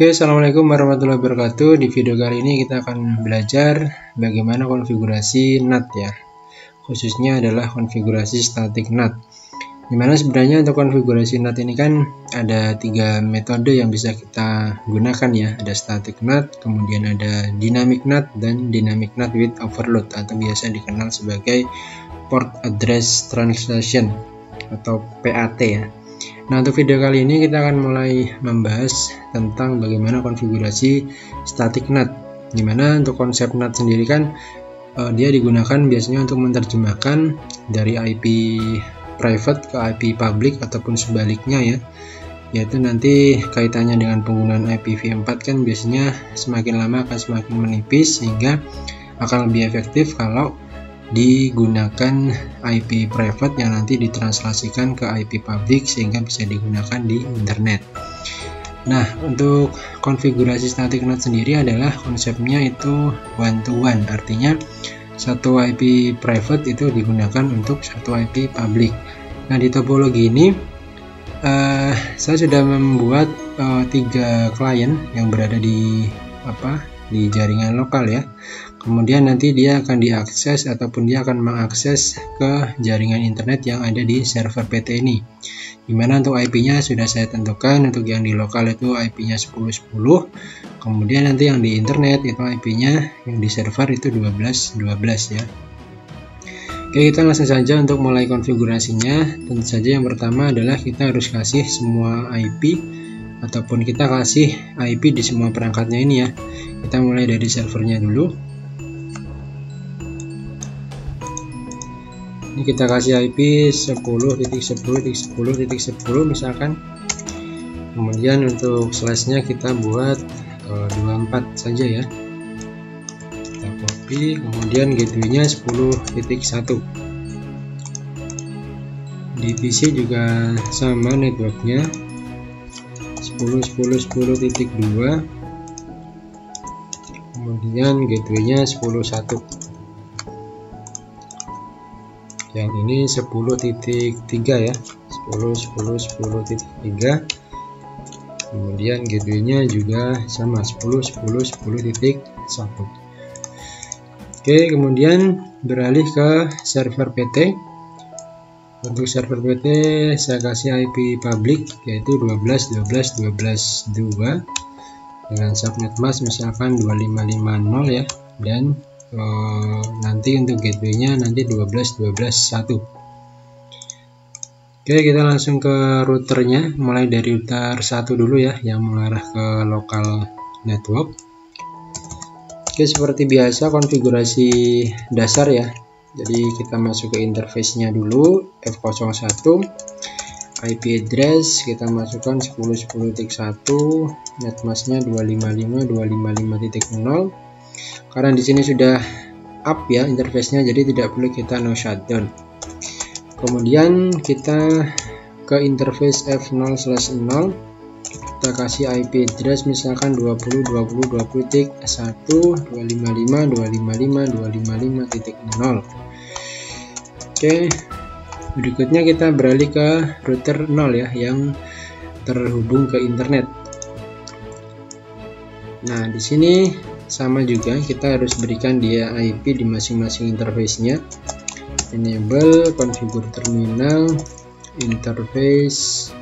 Oke, assalamualaikum warahmatullahi wabarakatuh. Di video kali ini kita akan belajar bagaimana konfigurasi NAT ya, khususnya adalah konfigurasi static NAT. Dimana sebenarnya untuk konfigurasi NAT ini kan ada 3 metode yang bisa kita gunakan ya. Ada static NAT, kemudian ada dynamic NAT, dan dynamic NAT with overload atau biasa dikenal sebagai port address translation atau PAT ya. Nah, untuk video kali ini kita akan mulai membahas tentang bagaimana konfigurasi static NAT. Dimana untuk konsep NAT sendiri kan dia digunakan biasanya untuk menerjemahkan dari IP private ke IP public ataupun sebaliknya ya. Yaitu nanti kaitannya dengan penggunaan IPv4 kan biasanya semakin lama akan semakin menipis, sehingga akan lebih efektif kalau digunakan IP private yang nanti ditranslasikan ke IP public sehingga bisa digunakan di internet. Nah, untuk konfigurasi static NAT sendiri adalah konsepnya itu one to one, artinya satu IP private itu digunakan untuk satu IP public. Nah, di topologi ini saya sudah membuat 3 klien yang berada di jaringan lokal ya. Kemudian nanti dia akan diakses ataupun dia akan mengakses ke jaringan internet yang ada di server PT ini. Dimana untuk IP-nya sudah saya tentukan. Untuk yang di lokal itu IP-nya 10.10. Kemudian nanti yang di internet itu IP-nya yang di server itu 12.12 ya. Oke, kita langsung saja untuk mulai konfigurasinya. Tentu saja yang pertama adalah kita harus kasih semua IP ataupun kita kasih IP di semua perangkatnya ini ya. Kita mulai dari servernya dulu. Ini kita kasih IP 10.10.10.10 misalkan. Kemudian untuk slashnya kita buat 24 saja ya. Kita copy, kemudian gateway-nya 10.1. Di PC juga sama networknya 10.10.10.2. Kemudian gateway-nya 10.1. Yang ini 10.3 ya, 10.10.10.3. Kemudian gateway-nya juga sama 10.10.10.1. Oke, kemudian beralih ke server PT. Untuk server PT saya kasih IP public yaitu 12.12.12.2 dengan subnet mask misalkan 2550 ya, dan nanti untuk gateway-nya nanti 12.12.1. Oke, kita langsung ke routernya, mulai dari router 1 dulu ya yang mengarah ke local network. Oke, seperti biasa konfigurasi dasar ya. Jadi kita masuk ke interface-nya dulu, F01, IP address kita masukkan 10.10.1, netmask-nya 255.255.0. Karena di sini sudah up ya interface-nya, jadi tidak perlu kita no shutdown. Kemudian kita ke interface F0/0, kita kasih IP address misalkan 20.20.20.1, 255.255.255.0. Oke, berikutnya kita beralih ke router 0 ya yang terhubung ke internet. Nah, di sini sama juga kita harus berikan dia IP di masing-masing interface-nya. Enable configure terminal interface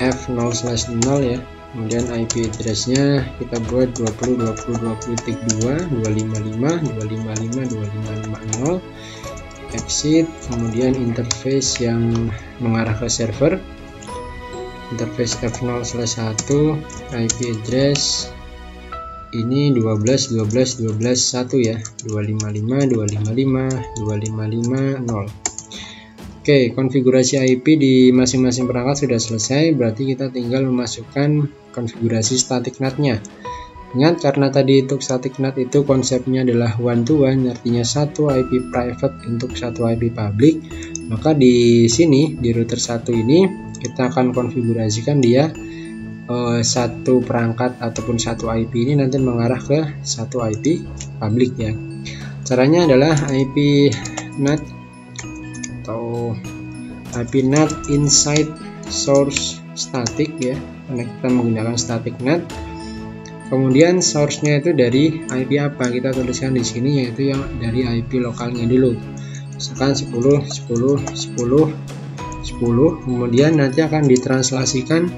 F0/0 ya. Kemudian IP address-nya kita buat 20.20.20.2, 255.255.255.0. Exit, kemudian interface yang mengarah ke server. Interface F0/1, IP address ini 12.12.12.1 ya, 255.255.255.0. Oke, konfigurasi IP di masing-masing perangkat sudah selesai, berarti kita tinggal memasukkan konfigurasi static NAT-nya. Ingat, karena tadi untuk static NAT itu konsepnya adalah one to one, artinya satu IP private untuk satu IP public, maka di sini di router 1 ini kita akan konfigurasikan dia satu perangkat ataupun satu IP ini nanti mengarah ke satu IP public ya. Caranya adalah IP NAT atau IP NAT inside source static ya, karena kita menggunakan static NAT. Kemudian source-nya itu dari IP apa? Kita tuliskan di sini, yaitu yang dari IP lokalnya dulu. Misalkan 10, 10, 10, 10. Kemudian nanti akan ditranslasikan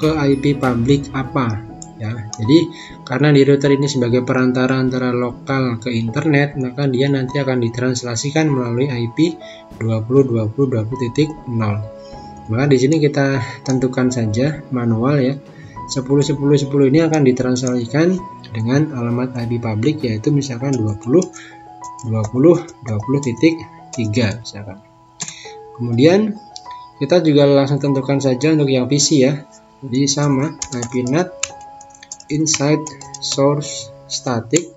ke IP public apa ya. Jadi karena di router ini sebagai perantara antara lokal ke internet, maka dia nanti akan ditranslasikan melalui IP 20.20.20.0. Maka di sini kita tentukan saja manual ya. 10.10.10 ini akan ditranslasikan dengan alamat IP public, yaitu misalkan 20.20.20.3 misalkan. Kemudian kita juga langsung tentukan saja untuk yang PC ya. Jadi sama, IP NAT inside source static,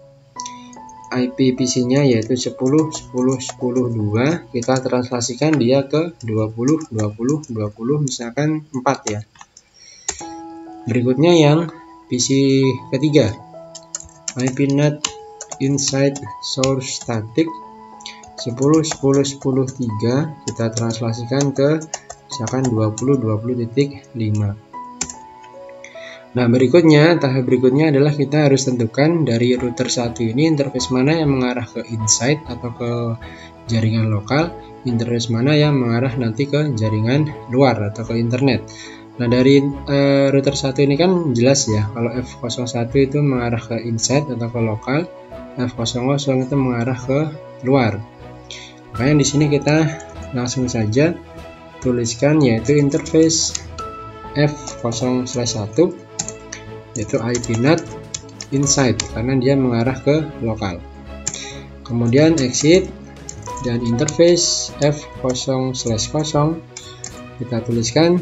IP PC-nya yaitu 10.10.10.2, kita translasikan dia ke 20.20.20 misalkan 4 ya. Berikutnya yang PC ketiga, IP NAT inside source static 10.10.10.3, kita translasikan ke misalkan 20.20.5. Nah, tahap berikutnya adalah kita harus tentukan dari router satu ini interface mana yang mengarah ke inside atau ke jaringan lokal, interface mana yang mengarah nanti ke jaringan luar atau ke internet. Nah, dari router satu ini kan jelas ya, kalau F01 itu mengarah ke inside atau ke lokal, F00 itu mengarah ke luar. Makanya di sini kita langsung saja tuliskan yaitu interface F0/1 yaitu IP NAT inside karena dia mengarah ke lokal. Kemudian exit dan interface F0/0 kita tuliskan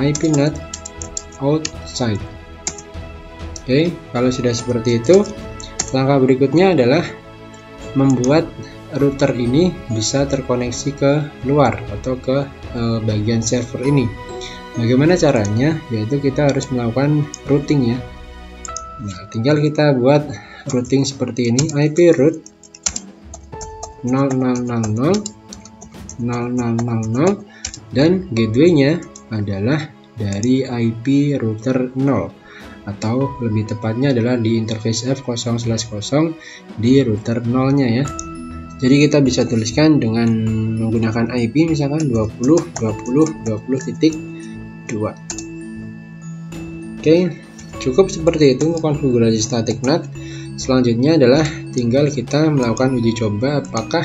IP NAT outside. Oke, kalau sudah seperti itu, langkah berikutnya adalah membuat router ini bisa terkoneksi ke luar atau ke bagian server ini. Bagaimana caranya? Yaitu kita harus melakukan routing ya. Nah, tinggal kita buat routing seperti ini, IP root 0000 dan gateway-nya adalah dari IP router 0, atau lebih tepatnya adalah di interface F0/0 di router 0-nya ya. Jadi kita bisa tuliskan dengan menggunakan IP misalkan 20.20.20.2. Oke, cukup seperti itu untuk konfigurasi static NAT. Selanjutnya adalah tinggal kita melakukan uji coba apakah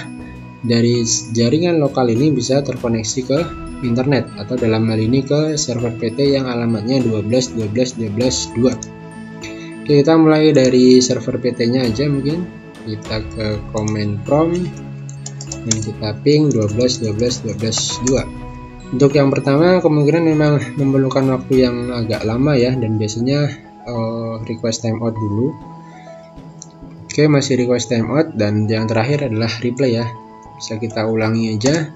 dari jaringan lokal ini bisa terkoneksi ke internet, atau dalam hal ini ke server PT yang alamatnya 12.12.12.2. Oke, kita mulai dari server PT-nya aja. Mungkin kita ke command prompt dan kita ping 12.12.12.2. Untuk yang pertama kemungkinan memang memerlukan waktu yang agak lama ya, dan biasanya request timeout dulu. Oke, masih request timeout, dan yang terakhir adalah replay ya. Bisa kita ulangi aja.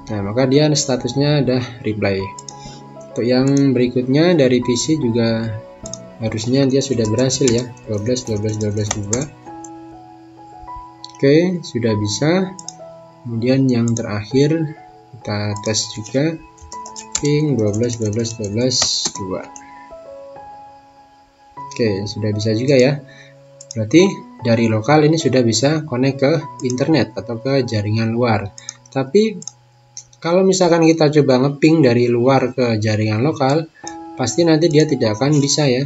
Nah, maka dia statusnya udah reply. Untuk yang berikutnya dari PC juga harusnya dia sudah berhasil ya, 12.12.12.2. Oke, sudah bisa. Kemudian yang terakhir kita tes juga, ping 12.12.12.2. Oke, sudah bisa juga ya. Berarti dari lokal ini sudah bisa connect ke internet atau ke jaringan luar. Tapi kalau misalkan kita coba ngeping dari luar ke jaringan lokal, pasti nanti dia tidak akan bisa ya.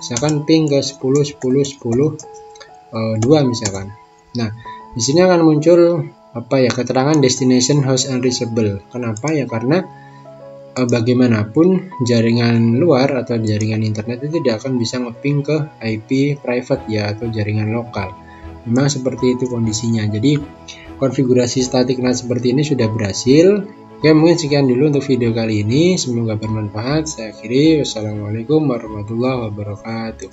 Misalkan ping ke 10.10.10.2 misalkan. Nah, di sini akan muncul keterangan destination host unreachable. Kenapa ya? Karena bagaimanapun jaringan luar atau jaringan internet itu tidak akan bisa ngeping ke IP private ya, atau jaringan lokal. Memang seperti itu kondisinya. Jadi konfigurasi static NAT seperti ini sudah berhasil. Oke, mungkin sekian dulu untuk video kali ini. Semoga bermanfaat. Saya akhiri. Wassalamualaikum warahmatullahi wabarakatuh.